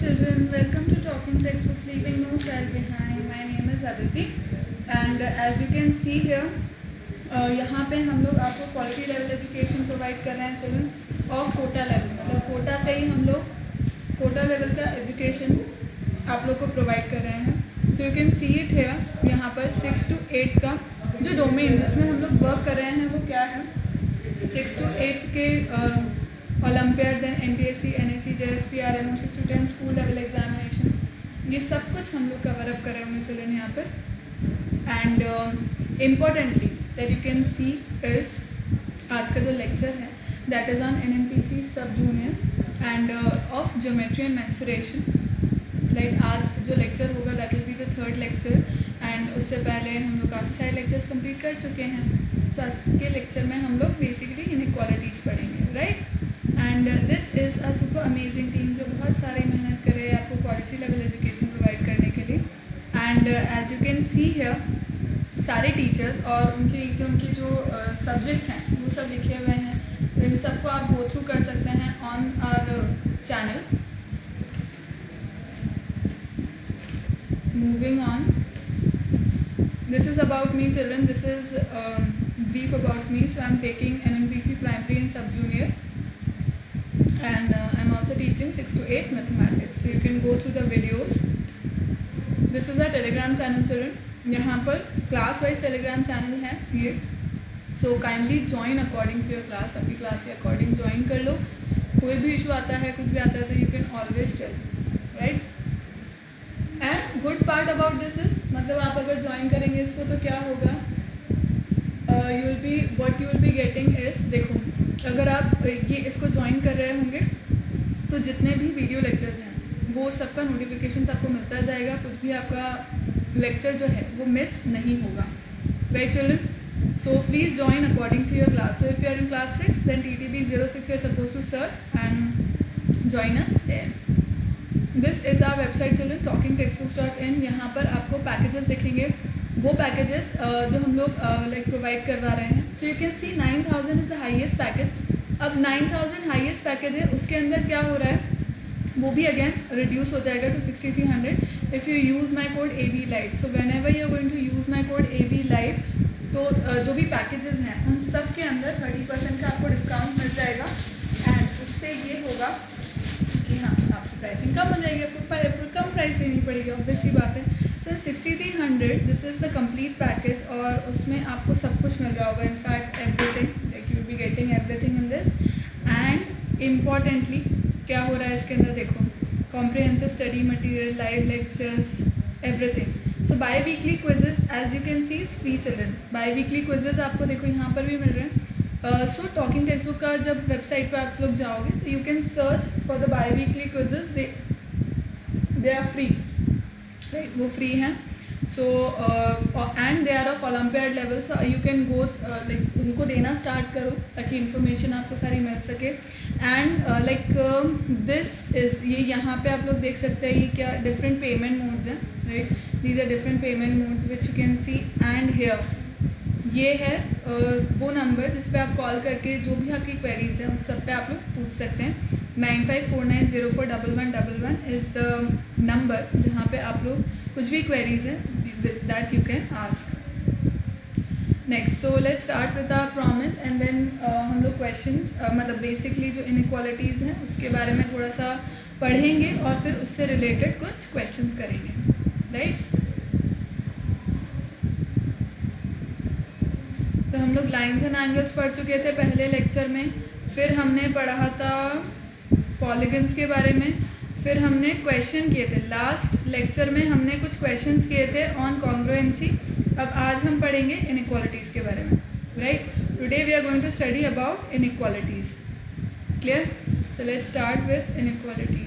children, welcome to Talking Textbooks Leaving No Child Behind. My name is Aditi and as you can see here, यहाँ पे हम लोग आपको quality level education provide कर रहे हैं चिल्ड्रन ऑफ कोटा लेवल, मतलब कोटा से ही हम लोग कोटा लेवल का एजुकेशन आप लोग को प्रोवाइड कर रहे हैं. तो you can see it here. यहाँ पर 6 to 8 का जो डोमेन जिसमें हम लोग वर्क कर रहे हैं वो क्या है. 6 to 8 के olympiad, then NTSC, NSC, JSP, RMO, 6 to 10 school level examination, ये सब कुछ हम लोग कवर अप कर रहे होंगे चिल्ड्रन यहाँ पर. And importantly that you can see is आज का जो लेक्चर है दैट इज़ ऑन NMPC सब junior end of geometry and mensuration. Right, आज जो लेक्चर होगा that will be the third lecture and उससे पहले हम लोग काफ़ी सारे लेक्चर्स कंप्लीट कर चुके हैं. सो आज के लेक्चर में हम लोग बेसिकली इनइक्वालिटीज़ पढ़ेंगे. Right, and this is a super amazing team जो बहुत सारी मेहनत कर रहे हैं आपको क्वालिटी लेवल एजुकेशन प्रोवाइड करने के लिए. And as you can see here सारे टीचर्स और उनके नीचे उनके जो सब्जेक्ट्स हैं वो सब लिखे हुए हैं. इन सबको आप गो थ्रू कर सकते हैं on our channel. Moving on, this is about me children, this is brief about me. So I'm taking NMPC primary and sub junior and I'm also teaching 6 to 8 mathematics. So you can go through the videos. This is our telegram channel children. यहाँ पर class wise Telegram channel है ये. So kindly join according to your class. अपनी class के according join कर लो. कोई भी इशू आता है, कुछ भी आता है तो you can always tell. Right, and good part about this is, मतलब आप अगर ज्वाइन करेंगे इसको तो क्या होगा, you will be what you will be getting is, देखो अगर आप ये इसको ज्वाइन कर रहे होंगे तो जितने भी वीडियो लेक्चर्स हैं वो सबका नोटिफिकेशन आपको मिलता जाएगा. कुछ भी आपका लेक्चर जो है वो मिस नहीं होगा. Right children, so please join according to your class. So if you are in class 6 then TTB 06 you are suppose to search and join us there. This is our website children, talkingtextbooks.in. यहाँ पर आपको packages दिखेंगे, वो packages जो हम लोग like provide करवा रहे हैं. सो you can C 9000 is the highest package. अब 9000 हाईएस्ट पैकेज है, उसके अंदर क्या हो रहा है वो भी अगेन रिड्यूस हो जाएगा to 6300 if you use my code AB Live. So whenever you are going to use my code AB Live तो जो भी पैकेजेस हैं उन सब के अंदर 30% का आपको डिस्काउंट मिल जाएगा. एंड उससे ये होगा कि हाँ आपकी प्राइसिंग कम हो जाएगी, आपको कम प्राइस देनी पड़ेगी, ऑब्वियसली बात है. So in 6300 this is the complete package और उसमें आपको सब कुछ मिल रहा होगा. In fact everything, like you will be getting everything in this. And importantly क्या हो रहा है इसके अंदर, देखो comprehensive study material, live lectures, everything. So biweekly quizzes as you can see is free children. Biweekly quizzes आपको देखो यहाँ पर भी मिल रहे हैं. सो टॉकिंग टेक्स्ट बुक का जब वेबसाइट पर आप लोग जाओगे तो you can search for the biweekly quizzes. They are free. Right, वो फ्री हैं. So and they are of olympiad level. So you can go like उनको देना स्टार्ट करो ताकि इन्फॉर्मेशन आपको सारी मिल सके. एंड लाइक दिस इज़, ये यहाँ पे आप लोग देख सकते हैं ये क्या डिफरेंट पेमेंट मोड्स हैं. Right, these are different payment modes which you can see. And here ये है वो नंबर जिस पे आप कॉल करके जो भी आपकी क्वेरीज हैं उन सब पे आप लोग पूछ सकते हैं. 9549041111 इज़ द नंबर जहाँ पे आप लोग कुछ भी क्वेरीज हैं with that you can ask. Next, so let's start with our promise and then हम लोग क्वेश्चंस मतलब बेसिकली जो इनइक्वालिटीज़ हैं उसके बारे में थोड़ा सा पढ़ेंगे और फिर उससे रिलेटेड कुछ क्वेश्चंस करेंगे. राइट, तो हम लोग लाइन्स एंड एंगल्स पढ़ चुके थे पहले लेक्चर में. फिर हमने पढ़ा था पॉलीगन्स के बारे में. फिर हमने क्वेश्चन किए थे. लास्ट लेक्चर में हमने कुछ क्वेश्चंस किए थे ऑन कॉन्ग्रुएंसी. अब आज हम पढ़ेंगे इनइक्वालिटीज़ के बारे में. Right, today we are going to study about inequalities. Clear? So let's start with inequalities.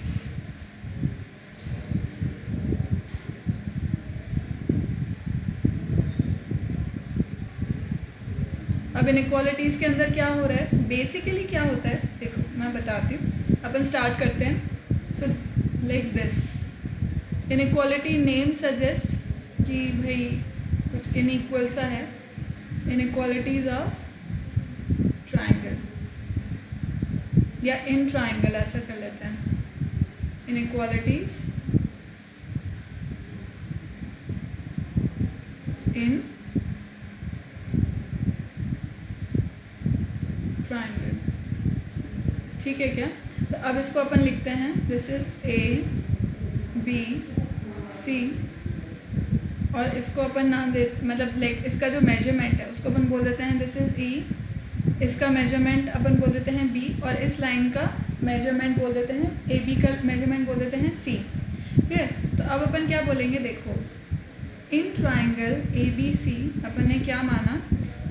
अब इनइक्वालिटीज़ के अंदर क्या हो रहा है, बेसिकली क्या होता है देखो मैं बताती हूँ. अपन स्टार्ट करते हैं. So like this inequality name suggest कि भाई कुछ इनइक्वल सा है. इनइक्वालिटीज़ ऑफ ट्राइंगल या इन ट्राइंगल ऐसा कर लेते हैं. inequalities in triangle. ठीक है क्या? तो अब इसको अपन लिखते हैं, this is A B C, और इसको अपन नाम दे, मतलब लाइक इसका जो मेजरमेंट है उसको अपन बोल देते हैं दिस इज ई, इसका मेजरमेंट अपन बोल देते हैं बी, और इस लाइन का मेजरमेंट बोल देते हैं ए बी का मेजरमेंट बोल देते हैं सी. ठीक है, तो अब अपन क्या बोलेंगे, देखो इन ट्राइंगल ए बी सी अपन ने क्या माना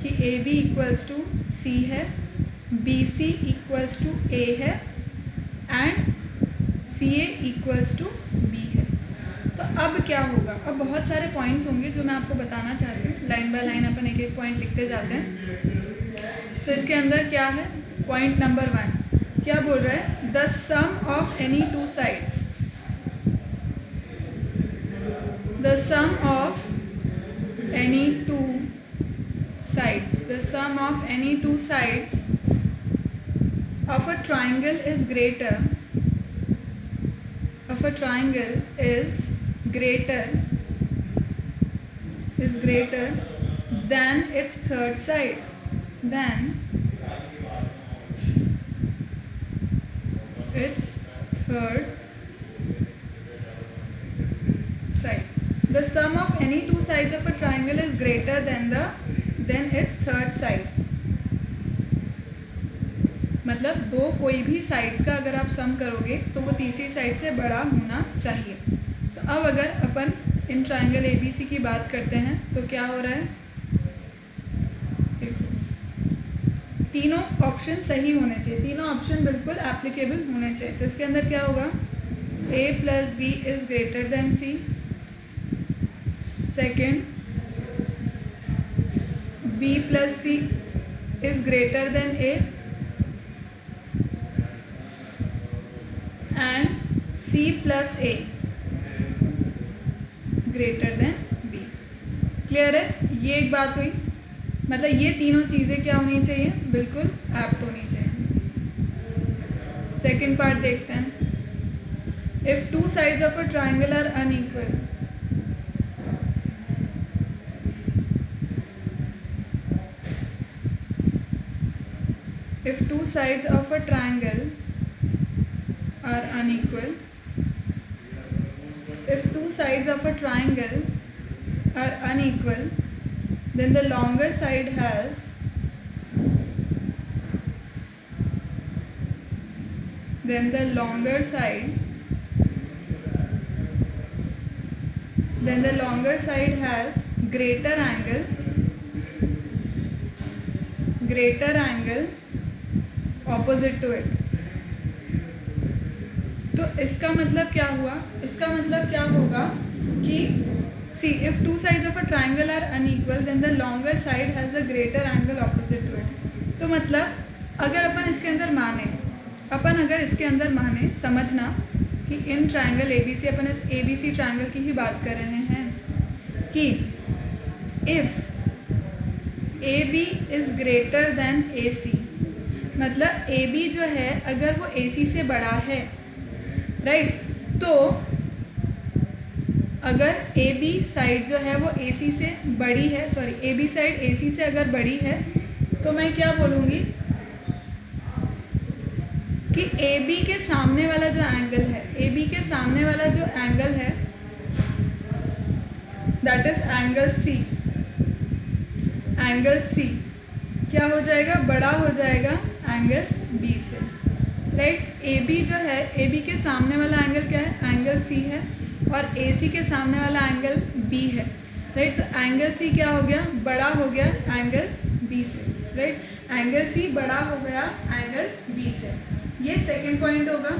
कि A B equals to C है, B C equals to A है, and C A equals to B है. तो अब क्या होगा, अब बहुत सारे पॉइंट्स होंगे जो मैं आपको बताना चाह रही हूँ. लाइन बाय लाइन अपन एक एक पॉइंट लिखते जाते हैं. सो इसके अंदर क्या है, पॉइंट नंबर 1 क्या बोल रहा है, the sum of any two sides, the sum of any two sides, the sum of any two sides of a triangle is greater, of a triangle is greater than its third side, than its third side. The sum of any two sides of a triangle is greater than its third side. मतलब दो कोई भी sides का अगर आप सम करोगे तो वो तीसरी साइड से बड़ा होना चाहिए. तो अब अगर अपन इन ट्राइंगल ए बी सी की बात करते हैं तो क्या हो रहा है, देखो तीनों ऑप्शन सही होने चाहिए, तीनों ऑप्शन बिल्कुल एप्लीकेबल होने चाहिए. तो इसके अंदर क्या होगा, a plus B is greater than C, second b plus c is greater than a, and c plus a greater than b. Clear है, ये एक बात हुई. मतलब ये तीनों चीज़ें क्या होनी चाहिए, बिल्कुल एप्ट होनी चाहिए. सेकेंड पार्ट देखते हैं. If two sides of a triangle are unequal, if two sides of a triangle are unequal, if two sides of a triangle are unequal, then the longer side has greater angle opposite to it. तो इसका मतलब क्या हुआ, इसका मतलब क्या होगा कि see if two sides of a triangle are unequal then the longer side has the greater angle opposite to it. तो मतलब अगर अपन इसके अंदर माने समझना कि इन ट्राइंगल ए बी सी, अपन इस ए बी सी ट्राइंगल की ही बात कर रहे हैं कि if A B is greater than A C, मतलब ए बी जो है अगर वो ए सी से बड़ा है, राइट, तो अगर ए बी साइड जो है वो ए सी से बड़ी है, सॉरी ए बी साइड ए सी से अगर बड़ी है, तो मैं क्या बोलूँगी कि ए बी के सामने वाला जो एंगल है, ए बी के सामने वाला जो एंगल है that is angle C, angle C क्या हो जाएगा, बड़ा हो जाएगा एंगल बी से, राइट. ए बी जो है, ए बी के सामने वाला एंगल क्या है, एंगल सी है, और ए सी के सामने वाला एंगल बी है, राइट. तो एंगल सी क्या हो गया, बड़ा हो गया एंगल बी से, राइट. एंगल सी बड़ा हो गया एंगल बी से. ये सेकंड पॉइंट होगा.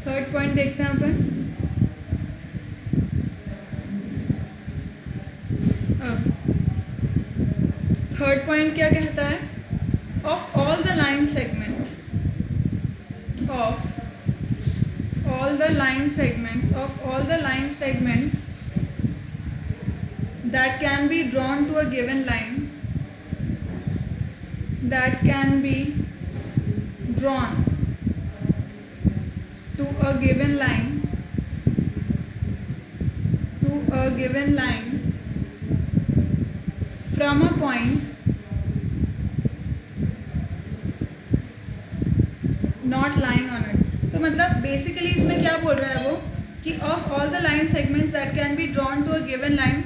थर्ड पॉइंट देखते हैं अपन. थर्ड पॉइंट क्या कहता है, of all the line segments, of all the line segments that can be drawn to a given line, a given line from a point not lying on it. तो मतलब basically इसमें क्या बोल रहा है वो कि of all the line segments that can be drawn to a given line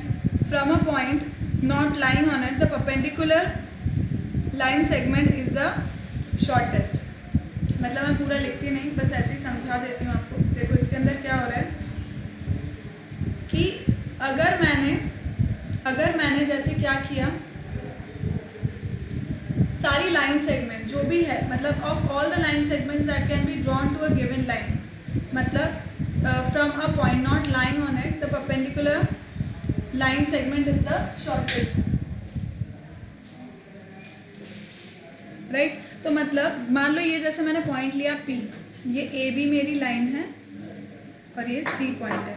from a point not lying on it the perpendicular line segment is the shortest. मतलब मैं पूरा लिखती नहीं, बस ऐसे ही समझा देती हूँ आपको. देखो इसके अंदर क्या हो रहा है कि अगर मैंने जैसे क्या किया, सारी लाइन सेगमेंट जो भी है, मतलब of all the line segments that can be drawn to a given line, मतलब from a point not lying on it the perpendicular line segment is the shortest. Right. तो मतलब मान लो ये जैसे मैंने पॉइंट लिया P, ये ए बी मेरी लाइन है और ये C पॉइंट है.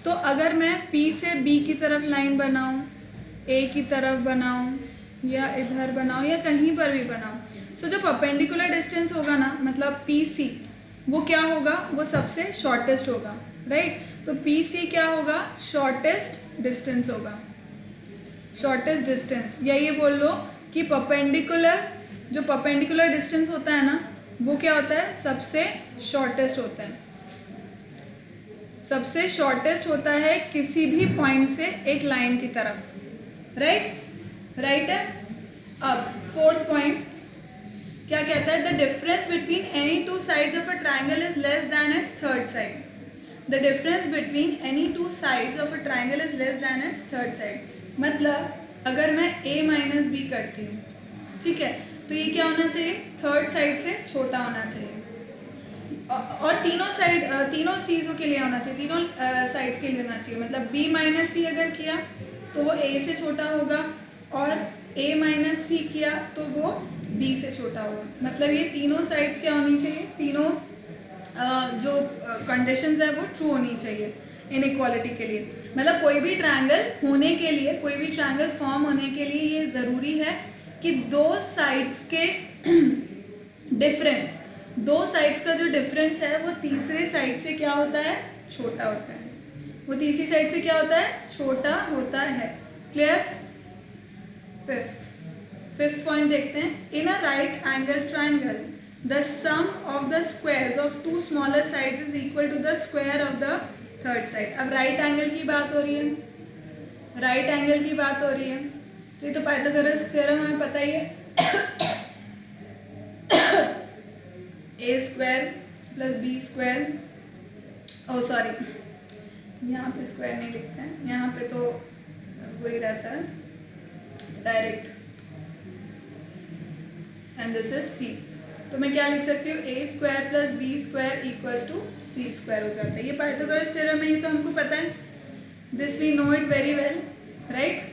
तो अगर मैं P से B की तरफ लाइन बनाऊं, A की तरफ बनाऊं या इधर बनाऊं या कहीं पर भी बनाऊं, सो जो परपेंडिकुलर डिस्टेंस होगा ना, मतलब PC, वो क्या होगा, वो सबसे शॉर्टेस्ट होगा. राइट. तो PC क्या होगा, शॉर्टेस्ट डिस्टेंस होगा. शॉर्टेस्ट डिस्टेंस, या ये बोल लो कि जो परपेंडिकुलर डिस्टेंस होता है ना, वो क्या होता है, सबसे शॉर्टेस्ट होता है. सबसे शॉर्टेस्ट होता है किसी भी पॉइंट से एक लाइन की तरफ. राइट है. अब फोर्थ पॉइंट क्या कहता है, the difference between any two sides of a triangle is less then it's third side. The difference between any two sides of a triangle is less then it's third side. मतलब अगर मैं A minus B करती हूँ, ठीक है, तो ये क्या होना चाहिए, थर्ड साइड से छोटा होना चाहिए. और तीनों चीज़ों के लिए होना चाहिए, तीनों साइड्स के लिए होना चाहिए. मतलब B माइनस सी अगर किया तो वो A से छोटा होगा, और A माइनस सी किया तो वो B से छोटा होगा. मतलब ये तीनों साइड्स क्या होनी चाहिए, तीनों जो कंडीशंस है वो ट्रू होनी चाहिए इनइक्वालिटी के लिए. मतलब कोई भी ट्रायंगल होने के लिए, कोई भी ट्रायंगल फॉर्म होने के लिए ये ज़रूरी है कि दो साइड्स का जो डिफरेंस है वो तीसरे साइड से क्या होता है, छोटा होता है. वो तीसरी साइड से क्या होता है, छोटा होता है. क्लियर. फिफ्थ पॉइंट देखते हैं. In a right angle triangle the sum of the squares of two smaller sides is equal to the square of the third side. अब राइट एंगल की बात हो रही है, तो ये तो पाइथागोरस थ्योरम हमें पता ही है. ए स्क्वायर प्लस बी स्क्वायर, यहाँ पे स्क्वायर नहीं लिखते हैं, यहाँ पे तो वही रहता है direct. And this is C. तो मैं क्या लिख सकती हूँ, A square plus B square equals to C square हो जाता है. ये पाइथागोरस थ्योरम है, ये तो हमको पता है. This we know it very well. Right.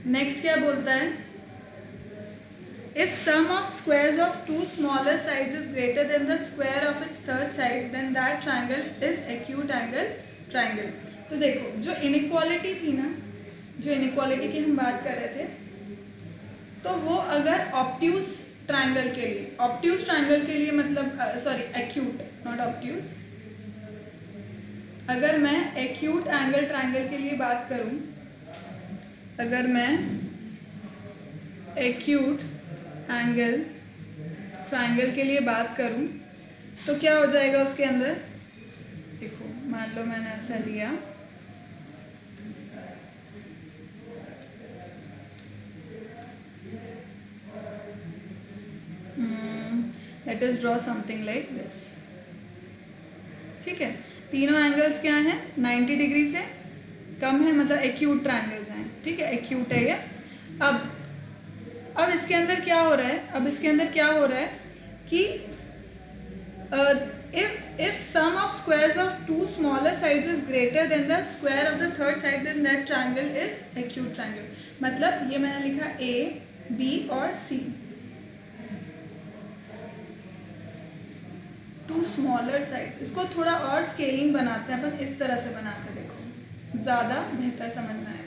Next क्या बोलता है, if sum of squares of two smaller sides is greater than the square of its third side then that triangle is acute angle triangle. तो देखो जो inequality थी ना, जो inequality की हम बात कर रहे थे, तो वो अगर ऑब्ट्यूज ट्रायंगल के लिए मतलब एक्यूट नॉट ऑब्ट्यूज, अगर मैं एक्यूट एंगल ट्रायंगल के लिए बात करूं, अगर मैं एक्यूट एंगल ट्रायंगल के लिए बात करूं तो क्या हो जाएगा उसके अंदर. देखो मान लो मैंने ऐसा लिया, let us draw something like this. ठीक है, तीनों एंगल्स क्या हैं, 90 डिग्री से कम है, मतलब एक्यूट ट्रायंगल्स हैं. ठीक है, एक्यूट है ये. अब इसके अंदर क्या हो रहा है, कि if sum of squares of two smaller sides is greater than the square of the third side then that triangle is acute triangle. मतलब ये मैंने लिखा A, B और C. Two smaller sides. इसको थोड़ा और स्केलिंग बनाते हैं अपन, इस तरह से बनाते हैं. देखो ज़्यादा बेहतर समझ में आएगा.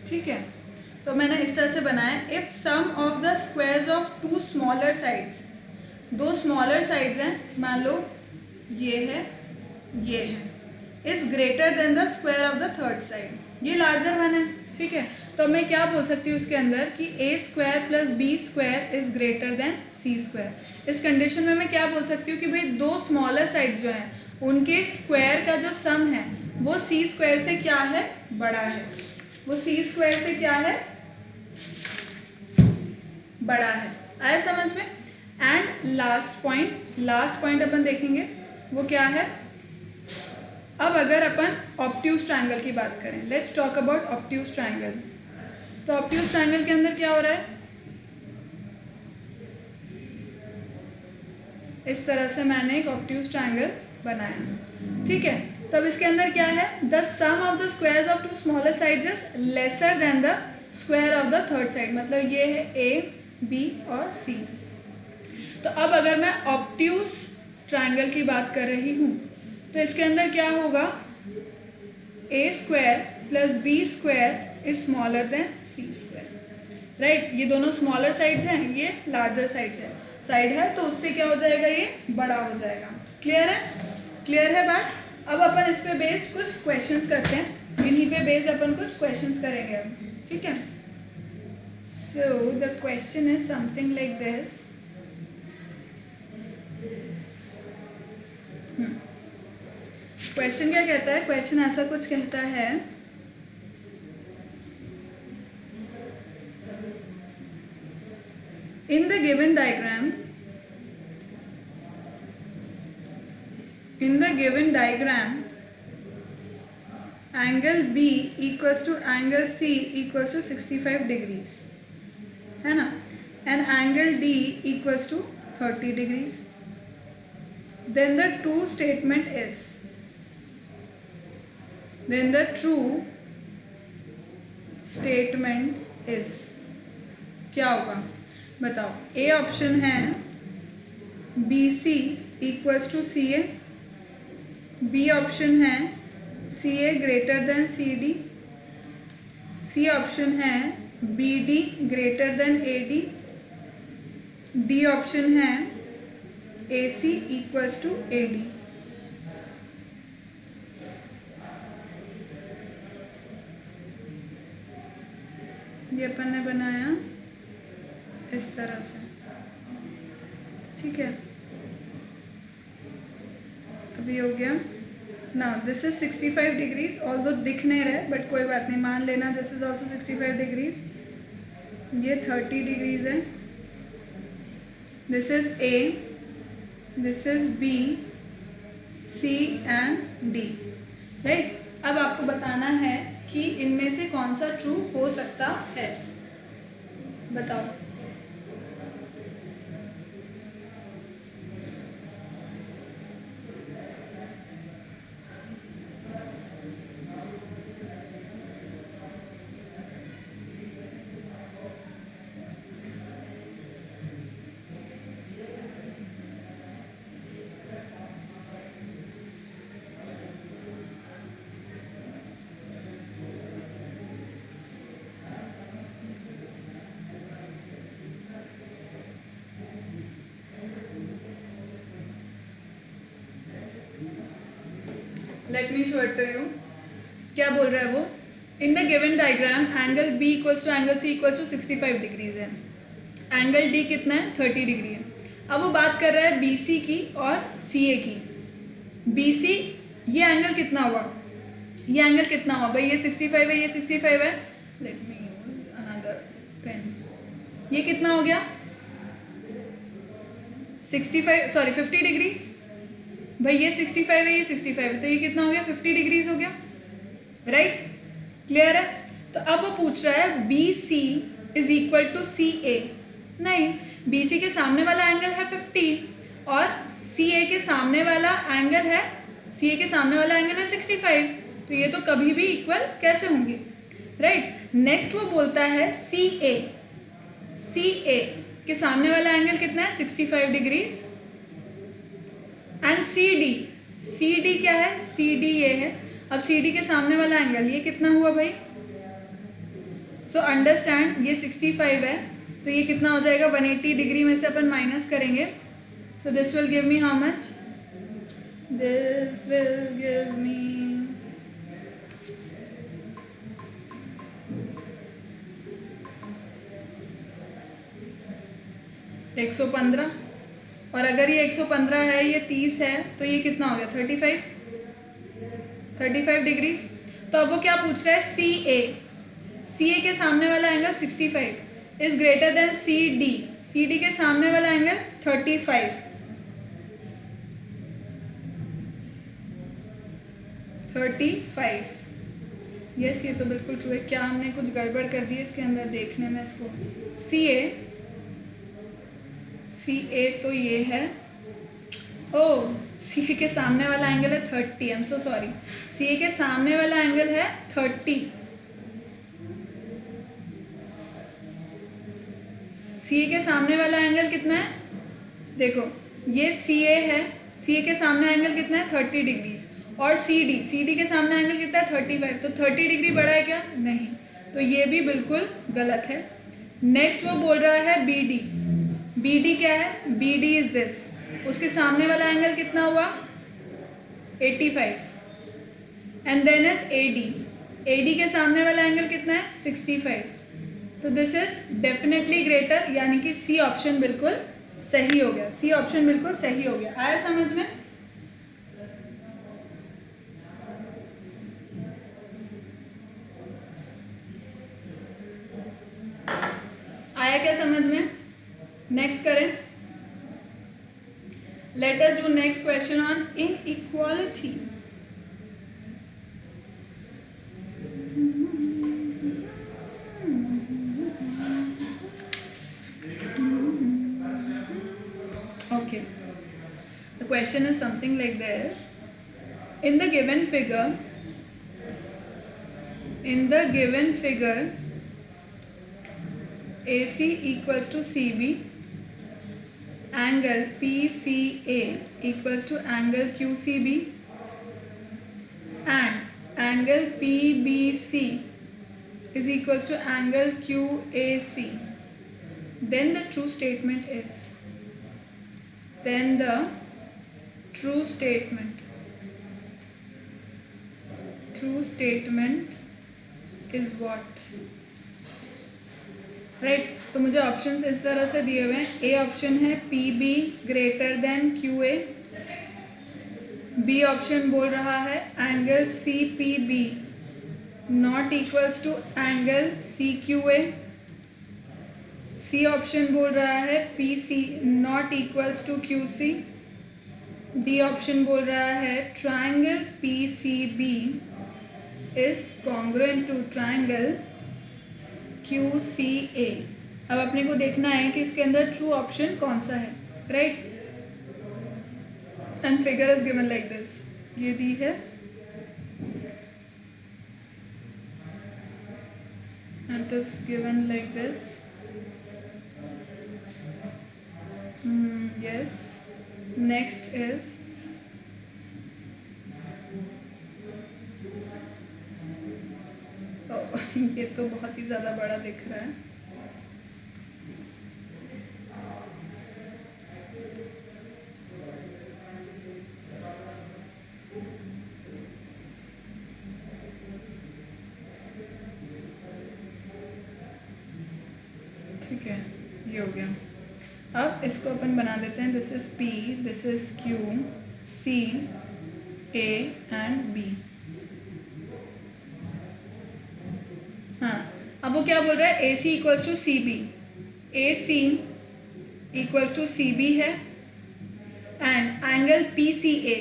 ठीक है, तो मैंने इस तरह से बनाया, if sum of the squares of two smaller sides, दो स्मॉलर साइड्स हैं, मान लो ये है, is greater than the square of the third side, ये लार्जर वन है, ठीक है। तो मैं क्या बोल सकती हूँ इसके अंदर कि A square plus B square is greater than C square. इस कंडीशन में मैं क्या बोल सकती हूँ कि भाई दो स्मॉलर साइड्स जो हैं उनके स्क्वायर का जो सम है वो सी स्क्वायर से क्या है, बड़ा है, वो सी स्क्वायर से क्या है, बड़ा है। आया समझ में। एंड लास्ट पॉइंट अपन देखेंगे वो क्या है। अब अगर अपन ऑब्ट्यूज ट्रायंगल की बात करें, let's talk about obtuse triangle. तो ऑब्ट्यूज ट्रायंगल के अंदर क्या हो रहा है, इस तरह से मैंने एक ऑब्ट्यूज ट्रायंगल बनाया, ठीक है। तो अब इसके अंदर क्या है, the sum of the squares of two smaller sides is lesser than the square of the third side, मतलब ये है ए बी और सी। तो अब अगर मैं ऑब्ट्यूज ट्रायंगल की बात कर रही हूँ तो इसके अंदर क्या होगा, A square plus B square is smaller than C square, right. ये दोनों स्मॉलर साइड्स हैं, ये लार्जर साइड है, तो उससे क्या हो जाएगा, ये बड़ा हो जाएगा। क्लियर है बात। अब अपन इस पे बेस्ड कुछ क्वेश्चंस करते हैं, इन्हीं पे बेस्ड अपन कुछ क्वेश्चंस करेंगे अब, ठीक है। So the question is something like this. Question क्या कहता है, क्वेश्चन ऐसा कुछ कहता है, in the given diagram angle B equals to angle C equals to 65 degrees, है ना, and angle D equals to 30 degrees, then the true statement is, क्या होगा बताओ। ए ऑप्शन है B C equals to C A, B option है C A greater than C D, C option है B D greater than A D, D option है A C equals to A D. ये अपन ने बनाया इस तरह से, ठीक है। अभी हो गया ना, दिस इज 65 डिग्रीज, ऑल्दो दिख नहीं रहा है बट कोई बात नहीं, मान लेना दिस इज ऑल्सो 65 डिग्रीज, ये 30 डिग्रीज है, this is A, this is B, C and D, right. अब आपको बताना है कि इनमें से कौन सा ट्रू हो सकता है, बताओ। Let me show it to you. क्या बोल रहा है वो, in the given diagram angle B equals to angle C equals to 65 degrees है, एंगल डी कितना है, 30 डिग्री है। अब वो बात कर रहा है बी सी की और सी ए की। बी सी, ये एंगल कितना हुआ, ये एंगल कितना हुआ भाई, ये 65 है, ये 65 है, let me use another pen, ये कितना हो गया 65, सॉरी 50 डिग्रीज भाई, ये 65 है, ये 65 है, तो ये कितना हो गया 50 डिग्रीज हो गया, राइट। क्लियर है। तो अब वो पूछ रहा है B C is equal to C A, नहीं, बी सी के सामने वाला एंगल है 50 और सी ए के सामने वाला एंगल है, सी ए के सामने वाला एंगल है 65, तो ये तो कभी भी इक्वल कैसे होंगे, राइट। नेक्स्ट वो बोलता है सी ए के सामने वाला एंगल कितना है 65 डिग्रीज, एंड सी डी क्या है, सी डी ये है। अब सी डी के सामने वाला एंगल ये कितना हुआ भाई सो अंडरस्टैंड ये 65 है, तो ये कितना हो जाएगा, 180 डिग्री में से अपन माइनस करेंगे. So this will give me how much, this will give me 115. और अगर ये 115 है, ये 30 है, तो ये कितना हो गया, 35 डिग्रीज. तो अब वो क्या पूछ रहा है, सी ए के सामने वाला angle 65 is greater than C D के सामने वाला एंगल 35. यस, ये तो बिल्कुल ट्रू है. क्या हमने कुछ गड़बड़ कर दी इसके अंदर देखने में इसको. सी ए तो ये है, ओ सी ए के सामने वाला एंगल है 30. आई एम सो सॉरी, सी ए के सामने वाला एंगल है 30. सी ए के सामने वाला एंगल कितना है, देखो ये सी ए है, सी ए के सामने एंगल कितना है 30 डिग्रीज. और सी डी के सामने एंगल कितना है 35. तो 30 डिग्री बड़ा है क्या, नहीं. तो ये भी बिल्कुल गलत है. नेक्स्ट वो बोल रहा है बी डी क्या है, बी डी इज दिस, उसके सामने वाला एंगल कितना हुआ 85. And then is A D के सामने वाला एंगल कितना है 65. तो दिस इज डेफिनेटली ग्रेटर, यानी कि सी ऑप्शन बिल्कुल सही हो गया. सी ऑप्शन बिल्कुल सही हो गया. आया समझ में. आया क्या समझ में. नेक्स्ट करें. Late us do next question on inequality. Okay, the question is something like this. In the given figure AC equals to CB, angle PCA equals to angle QCB, and angle PBC is equals to angle QAC. Then the true statement is, true statement is what, right. तो मुझे options इस तरह से दिए हुए हैं. A option है PB greater than QA. B option बोल रहा है angle CPB not equals to angle CQA. C option बोल रहा है PC not equals to QC. D option बोल रहा है triangle PCB is congruent to triangle QCA. अब अपने को देखना है कि इसके अंदर ट्रू ऑप्शन कौन सा है, right. And figure is given like this, ये दी है and is given like this. Yes, next is ये तो बहुत ही ज़्यादा बड़ा दिख रहा है. ठीक है, ये हो गया. अब इसको अपन बना देते हैं. This is P, this is Q, C, A and B. हाँ, अब वो क्या बोल रहा है, AC equals to CB. AC equals to CB है and angle PCA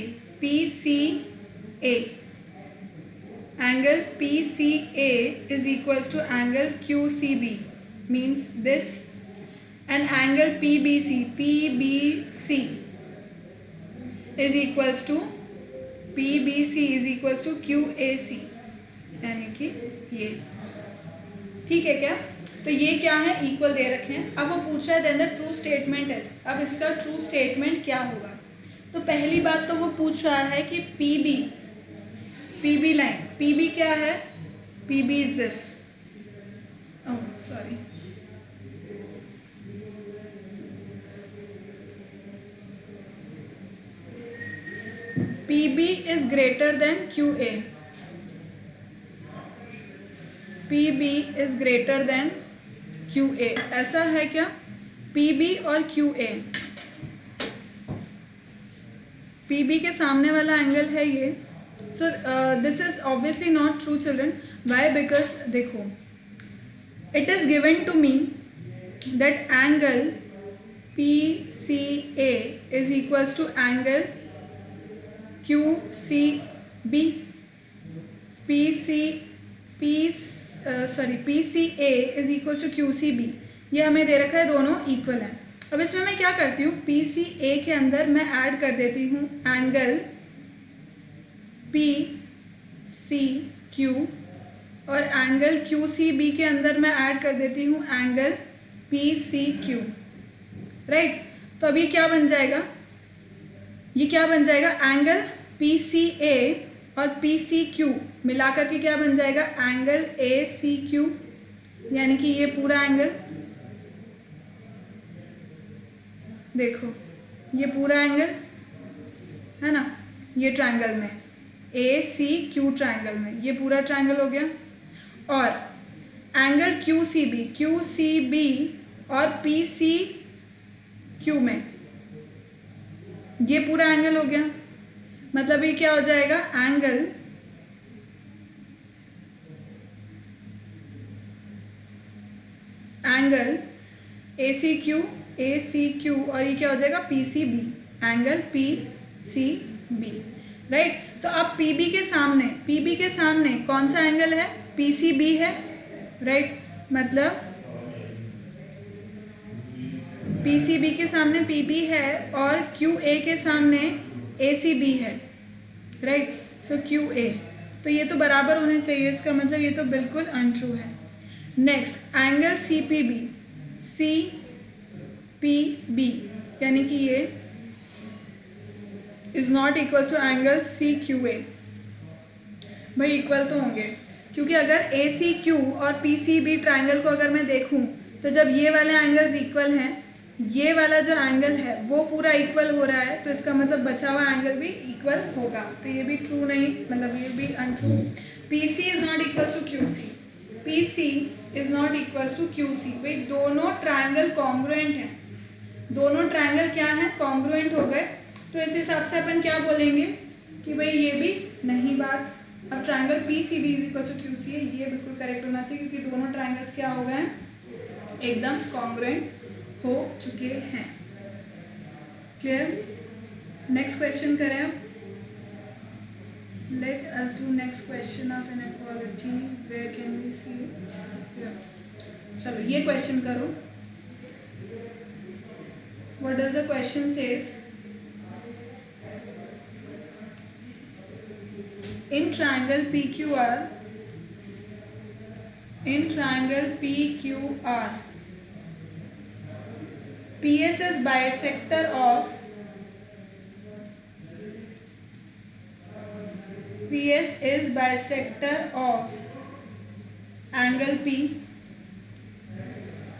angle PCA is equals to angle QCB means this. And angle PBC is equals to QAC, यानी कि ये. ठीक है क्या. तो ये क्या है, इक्वल दे रखे हैं. अब वो पूछ रहा है then the true statement is. अब इसका ट्रू स्टेटमेंट क्या होगा. तो पहली बात तो वो पूछ रहा है कि PB लाइन, PB क्या है, PB is this, sorry, PB is greater than QA. PB is greater than QA. ऐसा है क्या? PB और QA, PB के सामने वाला एंगल है ये. So this is obviously not true children. Why? Because देखो, it is given to me that angle PCA is equals to angle QCB. PCA is equals to QCB. ये हमें दे रखा है, दोनों इक्वल हैं. अब इसमें मैं क्या करती हूँ, PCA के अंदर मैं ऐड कर देती हूँ एंगल PCQ और एंगल QCB के अंदर मैं ऐड कर देती हूँ एंगल PCQ. राइट. तो अब ये क्या बन जाएगा, ये क्या बन जाएगा, एंगल PCA और PCQ मिलाकर के क्या बन जाएगा, एंगल ACQ. यानी कि ये पूरा एंगल देखो, ये पूरा एंगल है ना, ये ट्रायंगल में ACQ ट्रायंगल में ये पूरा ट्रायंगल हो गया. और एंगल QCB और PCQ में ये पूरा एंगल हो गया. मतलब ये क्या हो जाएगा, एंगल ACQ और ये क्या हो जाएगा, PCB, एंगल PCB. राइट. तो अब PB के सामने कौन सा एंगल है, PCB है. राइट. मतलब PCB के सामने PB है और QA के सामने ACB है. राइट. सो QA, तो ये तो बराबर होने चाहिए, इसका मतलब ये तो बिल्कुल अनट्रू है. नेक्स्ट, एंगल CPB यानी कि ये is not equal to angle CQA. भाई इक्वल तो होंगे, क्योंकि अगर ACQ और PCB ट्रायंगल को अगर मैं देखूं तो जब ये वाले एंगल्स इक्वल हैं, ये वाला जो एंगल है वो पूरा इक्वल हो रहा है, तो इसका मतलब बचा हुआ एंगल भी इक्वल होगा. तो ये भी ट्रू नहीं, मतलब ये भी untrue. PC is not equal to QC. PC is not equal to QC. भाई दोनों ट्रायंगल कॉन्ग्रुएंट हैं, दोनों ट्रायंगल क्या है, कॉन्ग्रुएंट हो गए. तो इस हिसाब से अपन क्या बोलेंगे कि भाई ये भी नहीं बात. अब triangle PCB is equal to QC है, ये बिल्कुल करेक्ट होना चाहिए, क्योंकि दोनों ट्रायंगल्स क्या हो गए, एकदम कॉन्ग्रुएंट हो चुके हैं. क्लियर. नेक्स्ट क्वेश्चन करें अब. Let us do next question of inequality. Where can we see it. चलो ये क्वेश्चन करो. What does the question says, in triangle PQR, PS is bisector of angle P,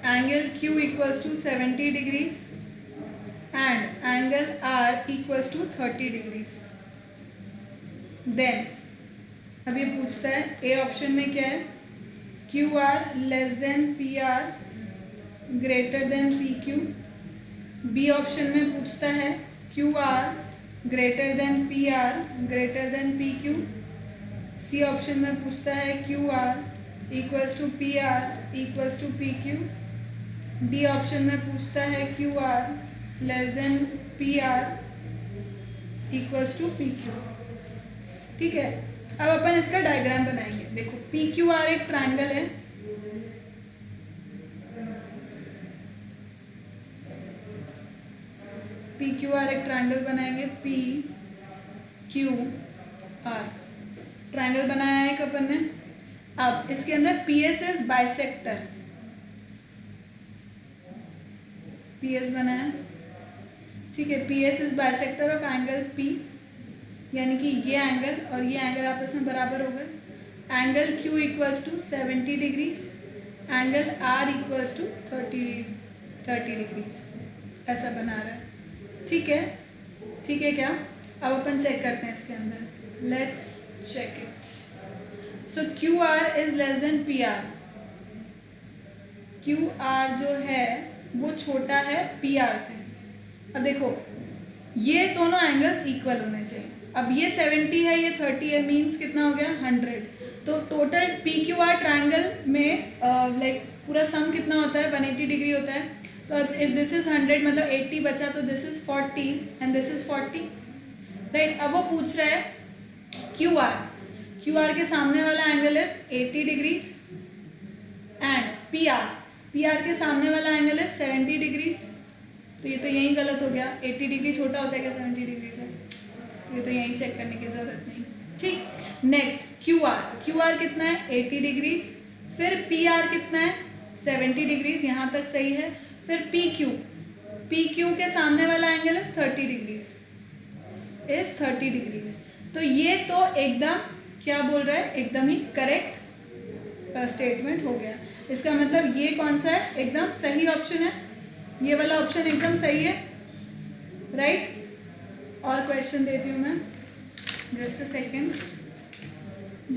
angle Q equals to 70 degrees and angle R equals to 30 degrees. Then अब ये पूछता है, ए option में क्या है, QR less than PR greater than PQ. B option में पूछता है QR greater than PR greater than PQ. C option में पूछता है QR equals to PR equals to PQ. D option में पूछता है QR less than PR equals to PQ. ठीक है. अब अपन इसका डायग्राम बनाएंगे. देखो PQR एक ट्रायंगल है, PQR एक ट्रायंगल बनाएंगे, PQR ट्रायंगल बनाया है एक अपन ने. अब इसके अंदर PS इज बाइसेक्टर, PS बनाया. ठीक है. PS is bisector of angle P, यानी कि ये एंगल और ये एंगल आपस में बराबर हो गए. Angle Q equals to 70 degrees angle R equals to 30 degrees ऐसा बना रहा है। ठीक है, ठीक है क्या? अब अपन चेक करते हैं इसके अंदर, let's check it. So Q R is less than P R. Q R जो है वो छोटा है पी आर से। अब देखो ये दोनों एंगल्स इक्वल होने चाहिए। अब ये 70 है, ये 30 है, मीन्स कितना हो गया 100। तो total P Q R triangle में लाइक पूरा सम कितना होता है 180 डिग्री होता है। तो अब इफ दिस इज 100 मतलब 80 बचा, तो this is 40 and this is 40, right. अब वो पूछ रहा है क्यू आर, क्यू आर के सामने वाला angle is 80 degrees and P R के सामने वाला एंगल इज 70 डिग्रीज। तो ये तो यही गलत हो गया, 80 डिग्री छोटा होता है क्या 70 डिग्री से? तो ये तो यही चेक करने की ज़रूरत नहीं। ठीक, नेक्स्ट क्यू आर कितना है 80 डिग्रीज, फिर पी आर कितना है 70 डिग्रीज, यहाँ तक सही है। फिर पी क्यू के सामने वाला एंगल इज 30 डिग्रीज। तो ये तो एकदम क्या बोल रहा है, एकदम ही करेक्ट स्टेटमेंट हो गया। इसका मतलब ये कौन सा है, एकदम सही ऑप्शन है, ये वाला ऑप्शन एकदम सही है, राइट। और क्वेश्चन देती हूँ मैं, just a second,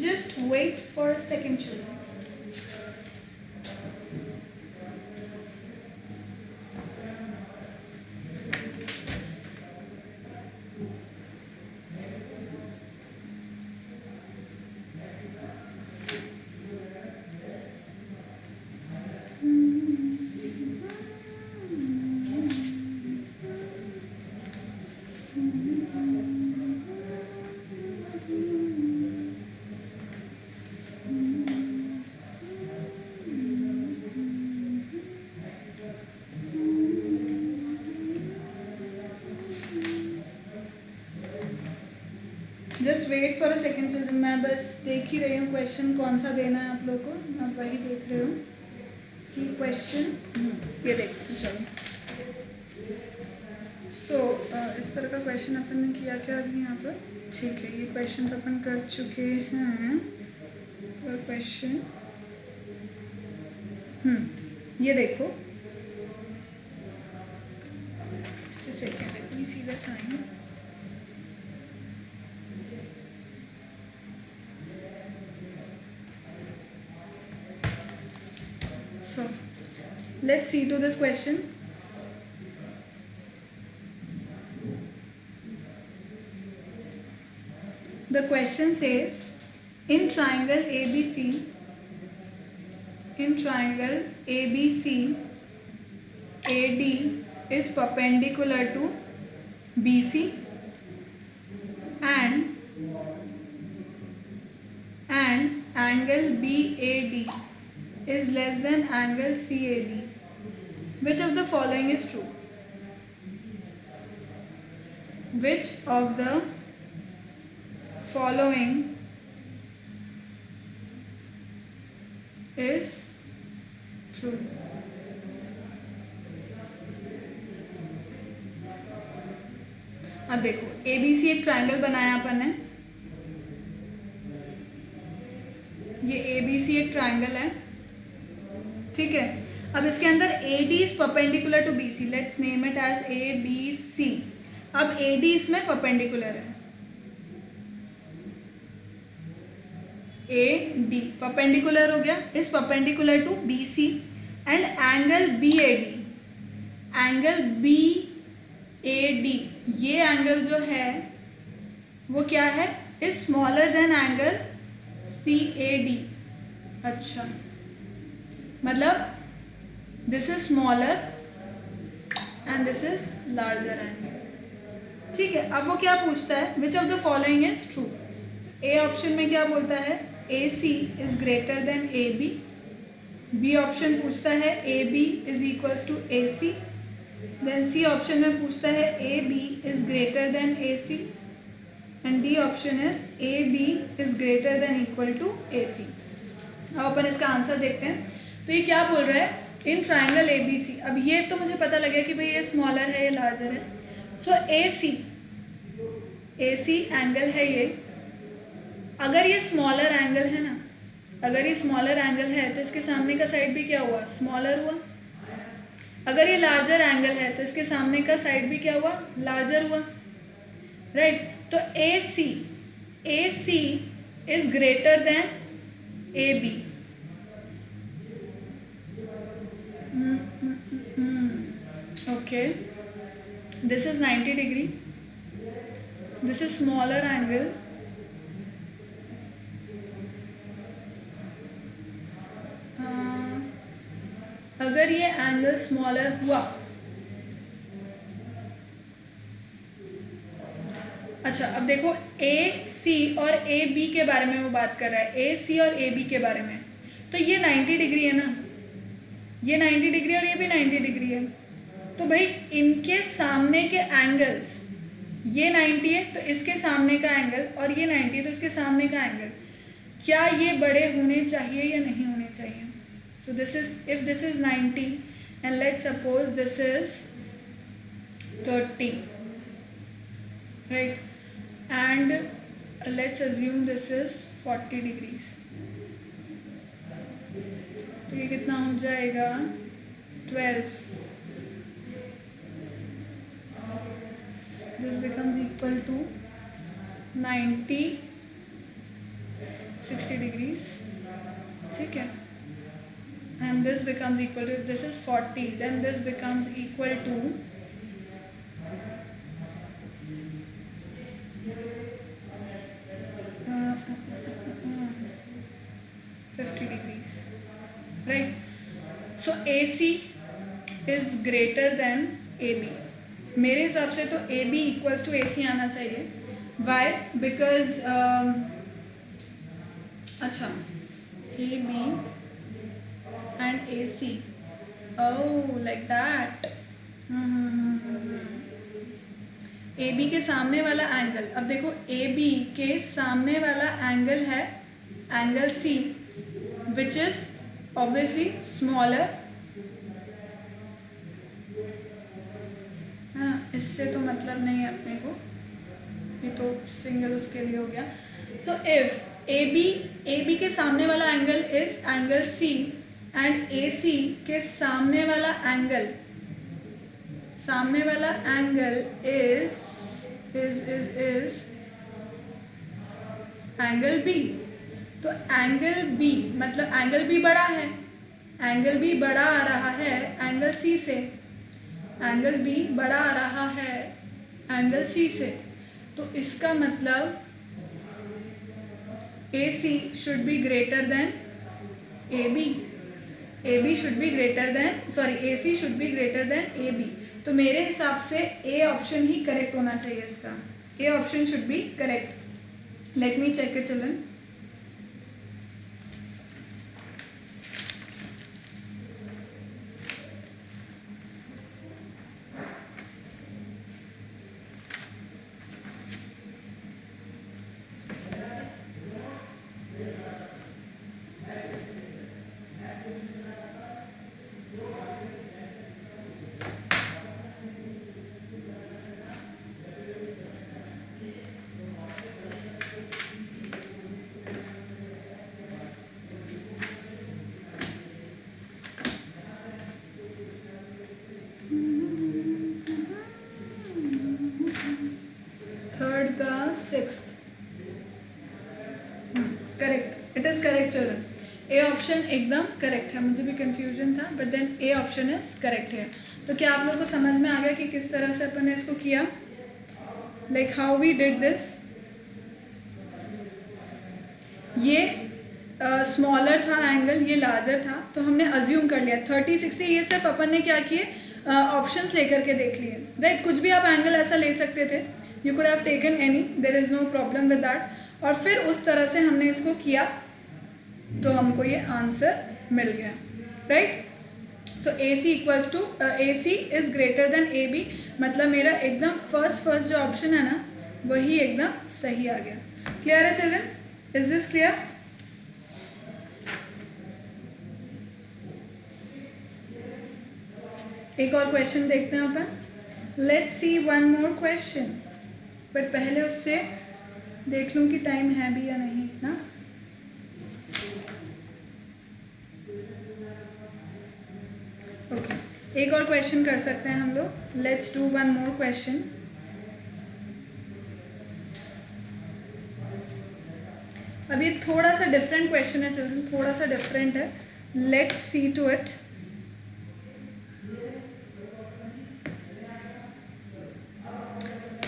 just wait for a second children. Just wait for a second children. मैं बस देख ही रही हूँ क्वेश्चन कौन सा देना है आप लोग को, आप वही देख रहे हो कि क्वेश्चन ये देखो। चलो सो इस तरह का क्वेश्चन अपन ने किया क्या अभी यहाँ पर? ठीक है, ये क्वेश्चन तो अपन कर चुके हैं। और क्वेश्चन ये देखो, second let me see the time. So let's see to this question. The question says in triangle ABC, AD is perpendicular to BC and angle BAD is less than angle CAD. Which of the following is true? Which of the following is true? अब देखो ABC एक triangle बनाया अपन ने, ये ABC एक triangle है, ठीक है। अब इसके अंदर AD is perpendicular to BC, let's name it as ABC। अब AD इसमें परपेंडिकुलर है, AD परपेंडिकुलर हो गया, is perpendicular to BC and angle BAD, ये एंगल जो है वो क्या है, is smaller than angle CAD। अच्छा, मतलब this is smaller and this is larger angle, ठीक है। अब वो क्या पूछता है, which of the following is true. A option में क्या बोलता है, AC is greater than AB। B option पूछता है AB is equals to AC। Then C option में पूछता है AB is greater than AC and D option is AB is greater than equal to AC। अब अपन इसका answer देखते हैं। तो ये क्या बोल रहा है, इन ट्राइंगल ABC। अब ये तो मुझे पता लगा कि भाई ये स्मॉलर है, ये लार्जर है। सो AC एंगल है ये, अगर ये स्मॉलर एंगल है ना, अगर ये स्मॉलर एंगल है तो इसके सामने का साइड भी क्या हुआ, स्मॉलर हुआ। अगर ये लार्जर एंगल है तो इसके सामने का साइड भी क्या हुआ, लार्जर हुआ, राइट। तो A C is greater than A B. Okay, this is 90 degree, this is smaller angle, अगर ये एंगल स्मॉलर हुआ, अच्छा अब देखो ए सी और ए बी के बारे में वो बात कर रहा है, ए सी और ए बी के बारे में। तो ये 90 डिग्री है ना, ये 90 डिग्री और ये भी 90 डिग्री है। तो भाई इनके सामने के एंगल्स, ये 90 है तो इसके सामने का एंगल, और ये 90 है तो इसके सामने का एंगल, क्या ये बड़े होने चाहिए या नहीं होने चाहिए। So this is, if this is 90 and let's suppose this is 30, right, and let's assume this is 40 degrees। तो ये कितना हो जाएगा, 12। this becomes equal to 90 60 degrees, ठीक है, and this becomes equal to, this is 40, then this becomes equal to 50 degrees, right? So AC is greater than AB। मेरे हिसाब से तो AB equals to AC आना चाहिए। Why? Because अच्छा, AB and AC, oh like that। A B के सामने वाला एंगल, अब देखो ए बी के सामने वाला एंगल है angle C, which is obviously smaller, हाँ इससे तो मतलब नहीं है अपने को, ये तो सिंगल उसके लिए हो गया। सो इफ ए बी के सामने वाला angle is angle C and A C के सामने वाला एंगल is एंगल बी। तो एंगल बी मतलब एंगल बी बड़ा है, एंगल बी बड़ा आ रहा है एंगल सी से, एंगल बी बड़ा आ रहा है एंगल सी से। तो इसका मतलब A C should be greater than A B, A B should be greater than, sorry A C should be greater than A B. तो मेरे हिसाब से ए ऑप्शन ही करेक्ट होना चाहिए इसका, A option should be correct. Let me check it children. Third का sixth, correct, it is correct children. A option एकदम correct है, मुझे भी कंफ्यूजन था but then A option is correct है। तो क्या आप लोगों को समझ में आ गया कि किस तरह से अपन ने इसको किया, like how we did this. ये स्मॉलर था एंगल, ये लार्जर था, तो हमने अज्यूम कर लिया 30 60, ये सिर्फ अपन ने क्या किए, ऑप्शंस लेकर के देख लिए, राइट। कुछ भी आप एंगल ऐसा ले सकते थे, you could have taken any, there is no problem with that. और फिर उस तरह से हमने इसको किया तो हमको ये आंसर मिल गया, right. So A C equals to, A C is greater than A B, मतलब मेरा एकदम फर्स्ट जो ऑप्शन है ना वही एकदम सही आ गया। क्लियर है चिल्ड्रन, इज दिस क्लियर? एक और क्वेश्चन देखते हैं अपन, let's see one more question, but पहले उससे देख लूँ कि टाइम है भी या नहीं ना। ओके, एक और क्वेश्चन कर सकते हैं हम लोग. Let's do one more question. अब ये थोड़ा सा डिफरेंट क्वेश्चन है चिल्ड्रन, थोड़ा सा डिफरेंट है. Let's see to it.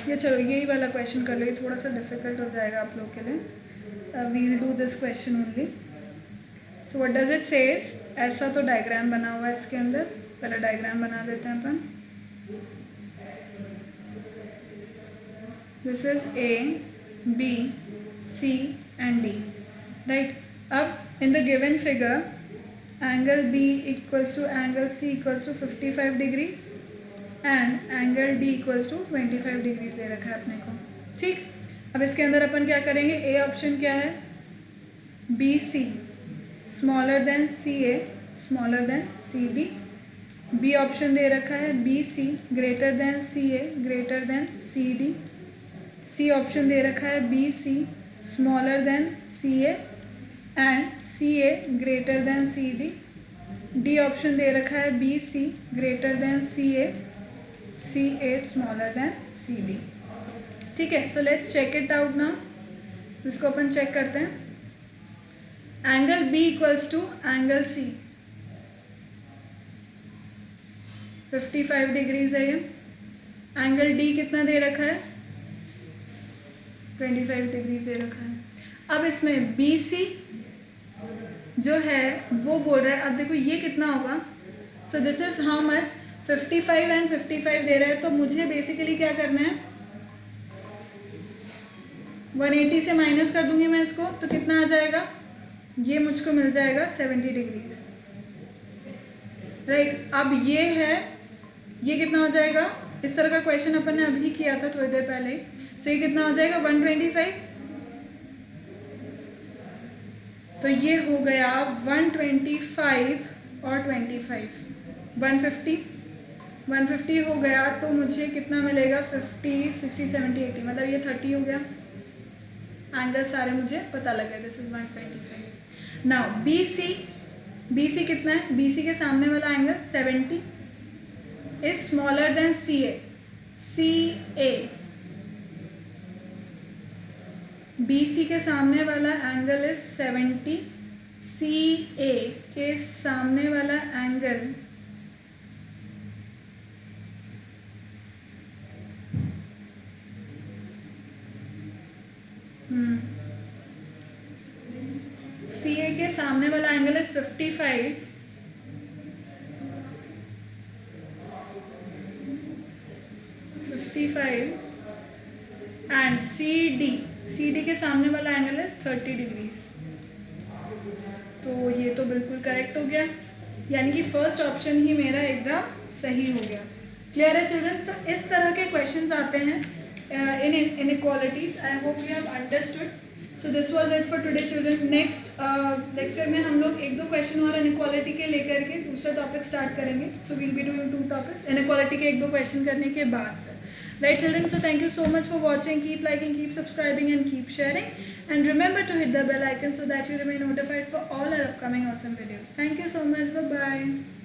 ये चलो यही वाला क्वेश्चन कर लो, ये थोड़ा सा डिफिकल्ट हो जाएगा आप लोग के लिए. We'll do this question only. So what does it says. ऐसा तो डायग्राम बना हुआ है इसके अंदर, पहले डायग्राम बना देते हैं अपन. This is A, B, C and D, right. अब in the given figure angle B equals to angle C equals to 55 degrees and angle D equals to 25 degrees दे रखा है अपने को. ठीक, अब इसके अंदर अपन क्या करेंगे. ए ऑप्शन क्या है, B C smaller than C A smaller than C D. B option दे रखा है B C greater than C A greater than C D. C option दे रखा है B C smaller than C A and C A greater than C D. D option दे रखा है B C greater than C A smaller than C D. ठीक है, so let's check it out now. इसको अपन check करते हैं. Angle B equals to angle C 55 degrees है ये. एंगल डी कितना दे रखा है, 25 डिग्रीज दे रखा है. अब इसमें बी सी जो है वो बोल रहा है, अब देखो ये कितना होगा. So this is how much, 55 and 55 दे रहा है. तो मुझे बेसिकली क्या करना है, 180 से माइनस कर दूंगी मैं इसको, तो कितना आ जाएगा, ये मुझको मिल जाएगा 70 डिग्रीज, राइट. अब ये है, ये कितना हो जाएगा. इस तरह का क्वेश्चन अपन ने अभी किया था थोड़ी देर पहले. सो ये कितना हो जाएगा 125. तो ये हो गया 125 और 25 150 हो गया. तो मुझे कितना मिलेगा, 50 60 70 80, मतलब ये 30 हो गया. एंगल सारे मुझे पता लग गए. This is 125. Now B C कितना है, बी सी के सामने वाला angle 70 is smaller than C A. B C के सामने वाला एंगल इज 70. सी ए के सामने वाला एंगल सी ए के सामने वाला angle is 55. And C D के सामने वाला एंगल इज 30 डिग्रीज. तो ये तो बिल्कुल करेक्ट हो गया, यानी कि फर्स्ट ऑप्शन ही मेरा एकदम सही हो गया. क्लियर है चिल्ड्रन. सो इस तरह के क्वेश्चंस आते हैं इन inequalities. I hope you have understood. So this was it for today children. Next lecture में हम लोग 1-2 क्वेश्चन और इनइक्वालिटी के लेकर के दूसरा टॉपिक स्टार्ट करेंगे. So we'll be doing 2 topics inequality के 1-2 क्वेश्चन करने के बाद sir. Right children, so thank you so much for watching. Keep liking, keep subscribing and keep sharing, and remember to hit the bell icon so that you remain notified for all our upcoming awesome videos. Thank you so much. Bye bye.